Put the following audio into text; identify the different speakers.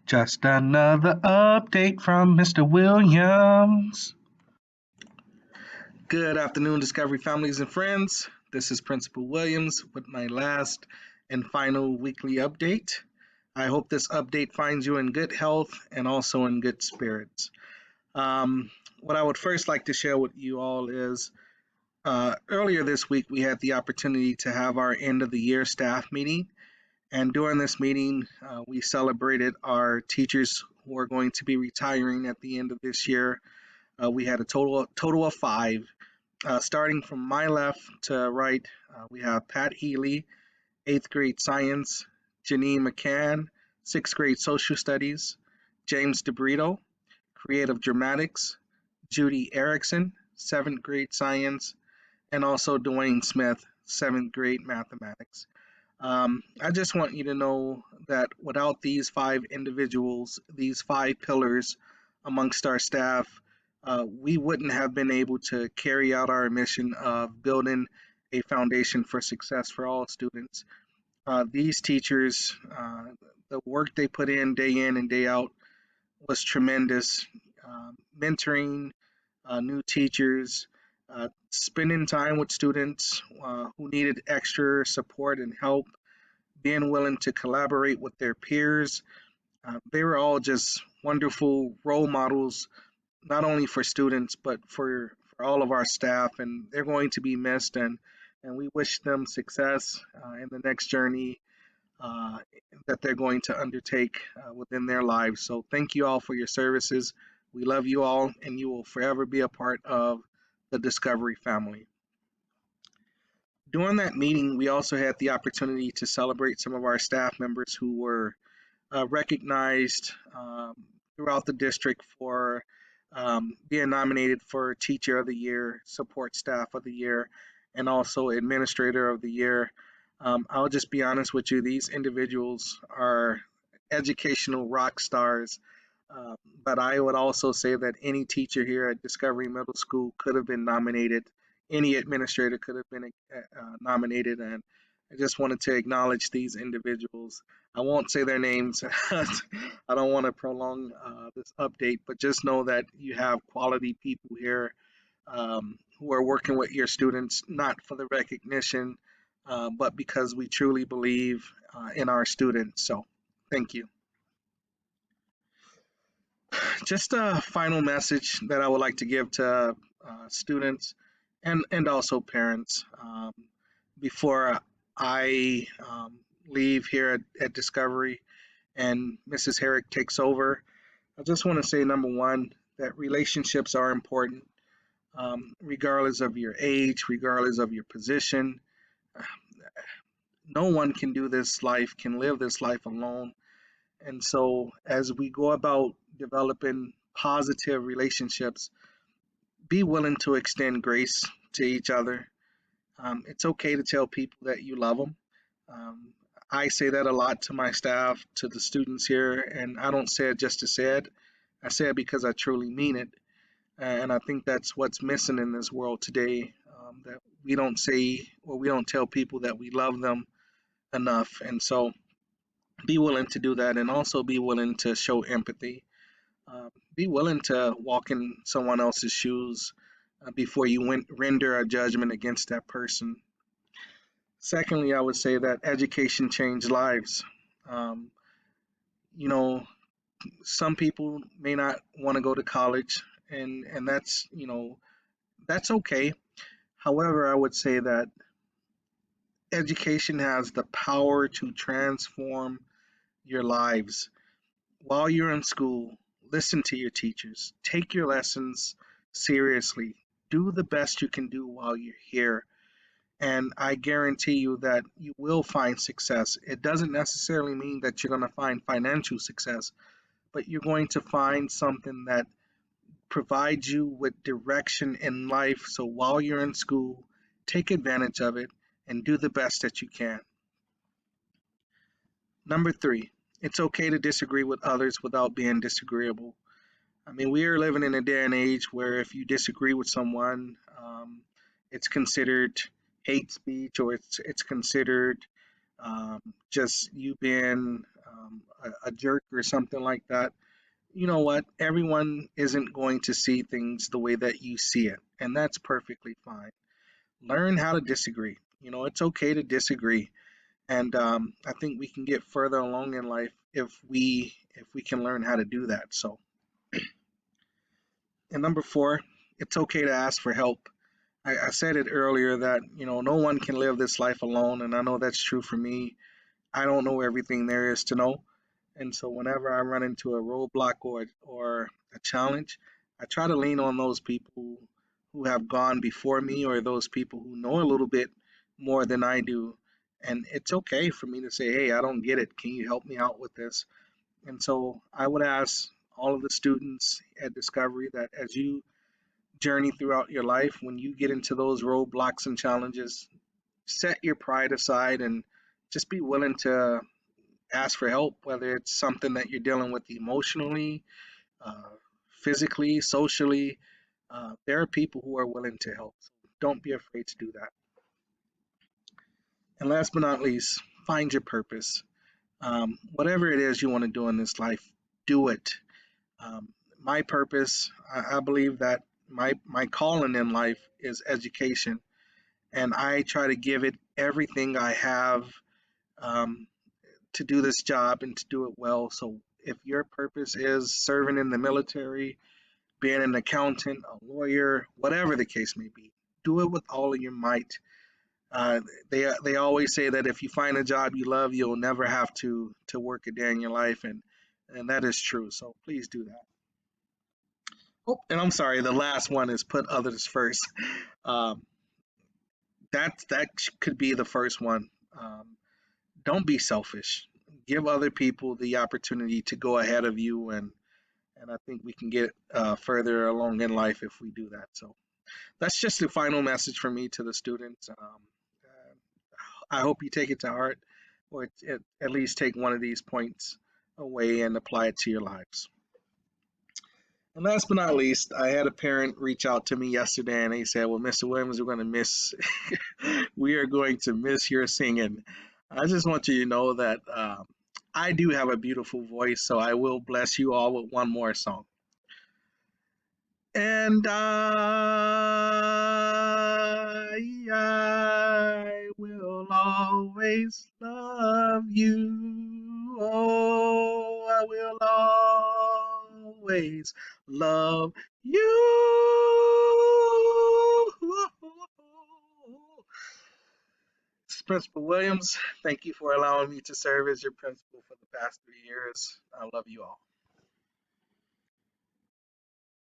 Speaker 1: Just another update from Mr. Williams. Good afternoon, Discovery families and friends. This is Principal Williams with my last and final weekly update. I hope this update finds you in good health and also in good spirits. Um, what I would first like to share with you all is earlier this week we had the opportunity to have our end of the year staff meeting. And during this meeting, we celebrated our teachers who are going to be retiring at the end of this year. We had a total of five. Starting from my left to right, we have Pat Healy, eighth grade science, Janine McCann, sixth grade social studies, James DeBrito, creative dramatics, Judy Erickson, seventh grade science, and also Dwayne Smith, seventh grade mathematics. I just want you to know that without these five individuals, these five pillars amongst our staff, we wouldn't have been able to carry out our mission of building a foundation for success for all students. These teachers, the work they put in and day out was tremendous. Mentoring new teachers, spending time with students who needed extra support and help, being willing to collaborate with their peers. They were all just wonderful role models, not only for students, but for all of our staff. And they're going to be missed. And we wish them success in the next journey uh, that they're going to undertake within their lives. So thank you all for your services. We love you all, and you will forever be a part of the Discovery family. During that meeting, we also had the opportunity to celebrate some of our staff members who were recognized throughout the district for being nominated for Teacher of the Year, Support Staff of the Year, and also Administrator of the Year. I'll just be honest with you, these individuals are educational rock stars. Uh, but I would also say that any teacher here at Discovery Middle School could have been nominated. Any administrator could have been nominated, and I just wanted to acknowledge these individuals. I won't say their names. I don't want to prolong this update, but just know that you have quality people here who are working with your students, not for the recognition, but because we truly believe in our students. So, thank you. Just a final message that I would like to give to students and also parents before I leave here at Discovery and Mrs. Herrick takes over. I just want to say, number one, that relationships are important, regardless of your age, regardless of your position. No one can do this life, can live this life alone. And so, as we go about developing positive relationships, be willing to extend grace to each other. It's okay to tell people that you love them. Um, I say that a lot to my staff, to the students here, and I don't say it just to say it. I say it because I truly mean it. And I think that's what's missing in this world today, that we don't say or we don't tell people that we love them enough. And so be willing to do that and also be willing to show empathy. Be willing to walk in someone else's shoes before you render a judgment against that person. Secondly, I would say that education changed lives. Um, you know, some people may not want to go to college, and that's that's okay. However, I would say that education has the power to transform your lives. While you're in school, listen to your teachers, take your lessons seriously, do the best you can do while you're here. And I guarantee you that you will find success. It doesn't necessarily mean that you're going to find financial success, but you're going to find something that provides you with direction in life. So while you're in school, take advantage of it and do the best that you can. Number three, it's okay to disagree with others without being disagreeable. I mean, we are living in a day and age where if you disagree with someone, it's considered hate speech or it's considered just you being a jerk or something like that, you know what? Everyone isn't going to see things the way that you see it, and that's perfectly fine. Learn how to disagree. It's okay to disagree, and I think we can get further along in life if we can learn how to do that. So, and number four, it's okay to ask for help. I said it earlier that no one can live this life alone, and I know that's true for me. I don't know everything there is to know. And so whenever I run into a roadblock or a challenge, I try to lean on those people who have gone before me or those people who know a little bit more than I do. And it's okay for me to say, hey, I don't get it. Can you help me out with this? And so I would ask all of the students at Discovery that as you journey throughout your life, when you get into those roadblocks and challenges, set your pride aside and just be willing to ask for help, whether it's something that you're dealing with emotionally, uh, physically, socially. There are people who are willing to help. So don't be afraid to do that. And last but not least, find your purpose. Whatever it is you want to do in this life, do it. Um, my purpose, I believe that my calling in life is education, and I try to give it everything I have um, to do this job and to do it well. So if your purpose is serving in the military, being an accountant, a lawyer, whatever the case may be, do it with all of your might. Uh, they always say that if you find a job you love, you'll never have to work a day in your life, and that is true. So please do that. Oh, and I'm sorry, the last one is put others first. Um, that could be the first one. Um, don't be selfish. Give other people the opportunity to go ahead of you, and I think we can get further along in life if we do that. So that's just the final message from me to the students. I hope you take it to heart, or at least take one of these points away and apply it to your lives. And last but not least, I had a parent reach out to me yesterday, and they said, "Well, Mr. Williams, we are going to miss your singing." I just want you to know that I do have a beautiful voice, so I will bless you all with one more song. And I will always love you. Oh, I will always love you. This is Principal Williams. Thank you for allowing me to serve as your principal for the past 3 years. I love you all.